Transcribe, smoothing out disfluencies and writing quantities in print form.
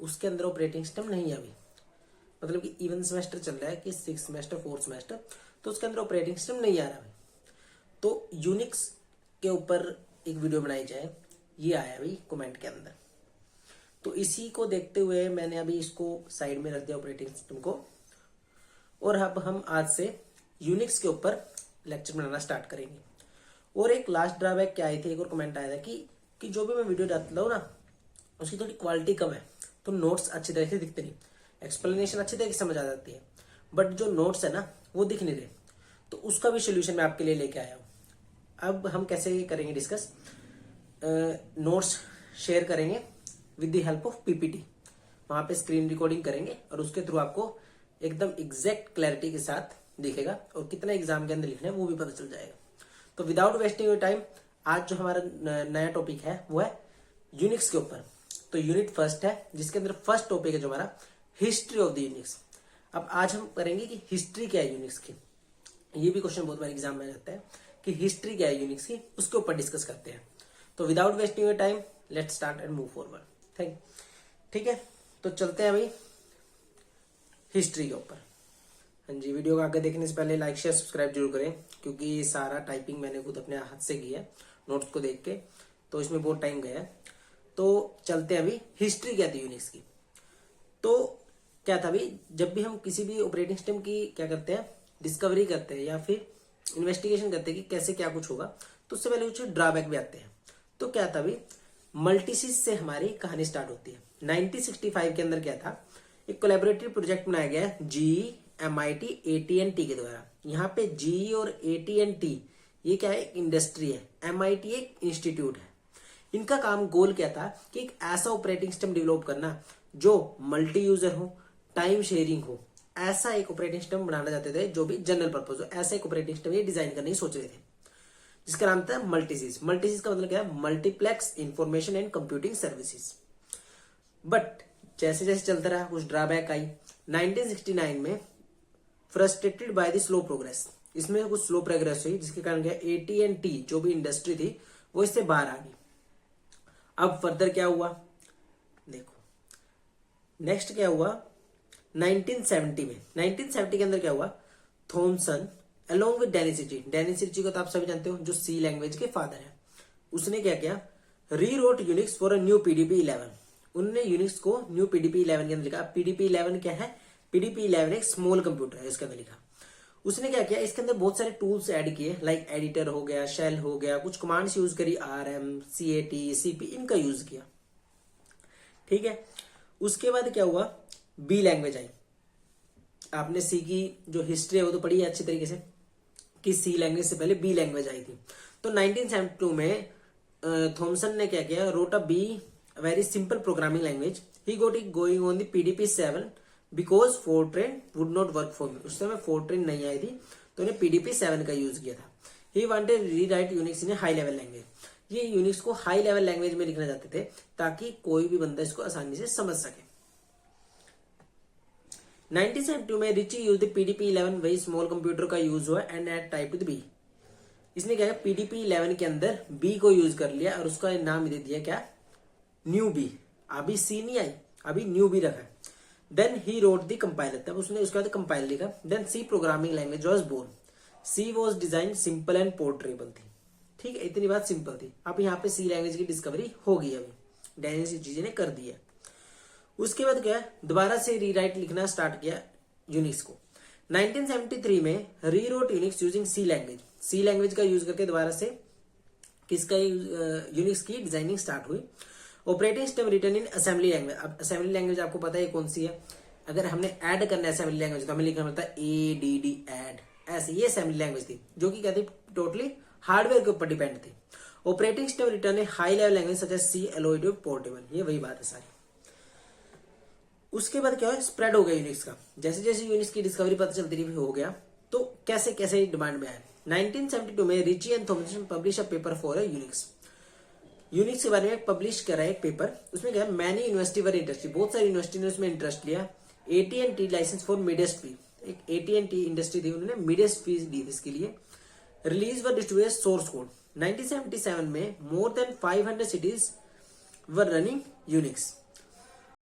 उसके अंदर operating system नहीं है अभी, मतलब कि इवन सेमेस्टर चल रहा है कि 6th सेमेस्टर 4th सेमेस्टर, तो उसके अंदर ऑपरेटिंग सिस्टम नहीं आ रहा अभी। तो यूनिक्स के ऊपर एक वीडियो बनाई जाए, ये आया अभी कमेंट के अंदर। तो इसी को देखते हुए मैंने अभी इसको साइड में रख दिया ऑपरेटिंग सिस्टम को, और अब हम आज से यूनिक्स के ऊपर लेक्चर बनाना स्टार्ट करेंगे। और एक लास्ट ड्रॉबैक क्या आई थी, एक और कमेंट आया था कि जो भी मैं वीडियो डालता हूँ ना उसकी थोड़ी क्वालिटी कम है, तो नोट्स अच्छी तरह से दिखते नहीं, एक्सप्लेनेशन अच्छी तरह से समझ आ जाती है, बट जो नोट्स है ना वो दिख नहीं रहे। तो उसका भी सोल्यूशन मैं आपके लिए लेके आया हूँ। अब हम कैसे करेंगे डिस्कस, नोट्स शेयर करेंगे with the help of PPT, वहां पे स्क्रीन रिकॉर्डिंग करेंगे और उसके थ्रू आपको एकदम एग्जैक्ट क्लैरिटी के साथ दिखेगा, और कितना एग्जाम के अंदर लिखना है वो भी पता चल जाएगा। तो विदाउट वेस्टिंग योर टाइम, आज जो हमारा नया टॉपिक है वो है यूनिक्स के ऊपर। तो यूनिट फर्स्ट है, जिसके अंदर फर्स्ट टॉपिक है जो हमारा हिस्ट्री ऑफ द यूनिक्स। अब आज हम करेंगे कि हिस्ट्री क्या है यूनिक्स की। ये भी क्वेश्चन बहुत बार एग्जाम में आता है कि हिस्ट्री क्या है यूनिक्स की, उसके ऊपर डिस्कस करते हैं। तो without wasting your time let's start and move forward. ठीक है, तो चलते हैं अभी हिस्ट्री के ऊपर। हाँ जी, वीडियो को आगे देखने से पहले लाइक शेयर सब्सक्राइब जरूर करें, क्योंकि ये सारा टाइपिंग मैंने खुद अपने हाथ से किया है नोट्स को देख के, तो इसमें बहुत टाइम गया है। तो चलते हैं अभी हिस्ट्री क्या थी यूनिक्स की। तो क्या था अभी, जब भी हम किसी भी ऑपरेटिंग सिस्टम की क्या करते हैं, डिस्कवरी करते हैं या फिर इन्वेस्टिगेशन करते हैं कि कैसे क्या कुछ होगा, तो उससे पहले कुछ ड्रॉबैक भी आते हैं। तो क्या था अभी, मल्टीसिस से हमारी कहानी स्टार्ट होती है। 1965 के अंदर क्या था, एक कोलैबोरेटिव प्रोजेक्ट बनाया गया है GE, MIT, AT&T के द्वारा। यहाँ पे GE और AT&T ये क्या है, इंडस्ट्री है, MIT एक इंस्टीट्यूट है। इनका काम गोल क्या था कि एक ऐसा ऑपरेटिंग सिस्टम डेवलप करना जो मल्टी यूजर हो, टाइम शेयरिंग हो, ऐसा एक ऑपरेटिंग सिस्टम बनाना चाहते थे जो भी जनरल पर्पज हो। ऐसा एक ऑपरेटिंग सिस्टम ये डिजाइन करने की सोच रहे थे, जिसका नाम था मल्टीसिस। मल्टीसिस का मतलब क्या है, multiplex information and computing services. But जैसे जैसे चलता रहा कुछ ड्रॉबैक आई। 1969 में frustrated by the slow progress, इसमें कुछ स्लो प्रोग्रेस हुई, जिसके कारण क्या AT&T जो भी इंडस्ट्री थी वो इससे बाहर आ गई। अब फर्दर क्या हुआ देखो, नेक्स्ट क्या हुआ 1970 में। 1970 के अंदर क्या हुआ, Thomson along with Dennis Ritchie, Dennis Ritchie को तो आप सभी जानते हो जो सी लैंग्वेज के फादर है, उसने क्या किया, rewrote Unix for a new PDP-11। उन्होंने यूनिक्स को न्यू PDP-11 के अंदर लिखा। PDP-11 क्या है, PDP-11 एक स्मॉल कंप्यूटर है, इसके अंदर लिखा। उसने क्या किया, इसके अंदर बहुत सारे टूल्स ऐड किए, लाइक एडिटर हो गया, शेल हो गया, कुछ कमांड्स यूज करी, RM, CAT, CP, इनका यूज किया। ठीक है, उसके बाद क्या हुआ, बी लैंग्वेज आई। आपने सी की जो हिस्ट्री है वो तो पढ़ी है अच्छी तरीके से, कि सी लैंग्वेज से पहले बी लैंग्वेज आई थी। तो 1972 में थॉमसन ने क्या किया, wrote a be very simple programming language. He got it going on the PDP-7 because Fortran would not work for me. उस समय फोर्ट्रेन नहीं आई थी, तो उन्हें PDP-7 का यूज किया था। He wanted rewrite Unix in high level language. ये यूनिक्स को हाई लेवल लैंग्वेज में लिखना चाहते थे, ताकि कोई भी बंदा इसको आसानी से समझ सके। 1972 में रिची यूज द PDP-11, वही स्मॉल कंप्यूटर का यूज हुआ, and at type with B. इसने क्या किया, PDP-11 के अंदर बी को यूज कर लिया और उसका नाम दे दिया क्या, न्यू बी। अभी सी नहीं आई, अभी न्यू बी रखा है। Then he wrote the compiler, तब उसने उसके बाद कंपाइलर लिखा। Then C programming language was born. C was design simple and portable थी। ठीक है, इतनी बात सिंपल थी। अब यहाँ पे सी लैंग्वेज की डिस्कवरी हो गई, अभी डेनिस रिची ने कर दी है। उसके बाद क्या, दोबारा से रीराइट लिखना स्टार्ट किया यूनिक्स को। 1973 में रीरोट यूनिक्स यूजिंग सी लैंग्वेज। सी लैंग्वेज का यूज करके दोबारा से किसका यूनिक्स की डिजाइनिंग स्टार्ट हुई। ऑपरेटिंग सिस्टम रिटर्न इन असेंबली लैंग्वेज। अब असेंबली लैंग्वेज आपको पता है कौन सी है, अगर हमने ऐड करना है असेंबली लैंग्वेज तो हमें लिखना पड़ता है ADD ऐड, ऐसे ये असेंबली लैंग्वेज थी, जो कि क्या थी, टोटली हार्डवेयर के ऊपर डिपेंड थी। ऑपरेटिंग सिस्टम रिटर्न है high level language such as C, allowed, portable, ये वही बात है सारी। उसके बाद क्या है, स्प्रेड हो गया यूनिक्स का। जैसे जैसे यूनिक्स की डिस्कवरी पता चलती रही हो गया, तो कैसे कैसे डिमांड में आया। 1972 में Ritchie and Thomson publish a paper for Unix. Unix के बारे में पब्लिश करा एक पेपर। उसमें क्या है, मैनी यूनिवर्सिटी वर इंटरेस्टेड, बहुत सारी यूनिवर्सिटी ने उसमें इंटरेस्ट लिया। AT&T लाइसेंस फॉर मिडेस्ट फी, एक AT&T इंडस्ट्री थी, उन्होंने मिडेस्ट फीस दी इसके लिए। रिलीज व डिस्ट्रीब्यूटेड सोर्स कोड। 1977 में more than 500 cities were running Unix.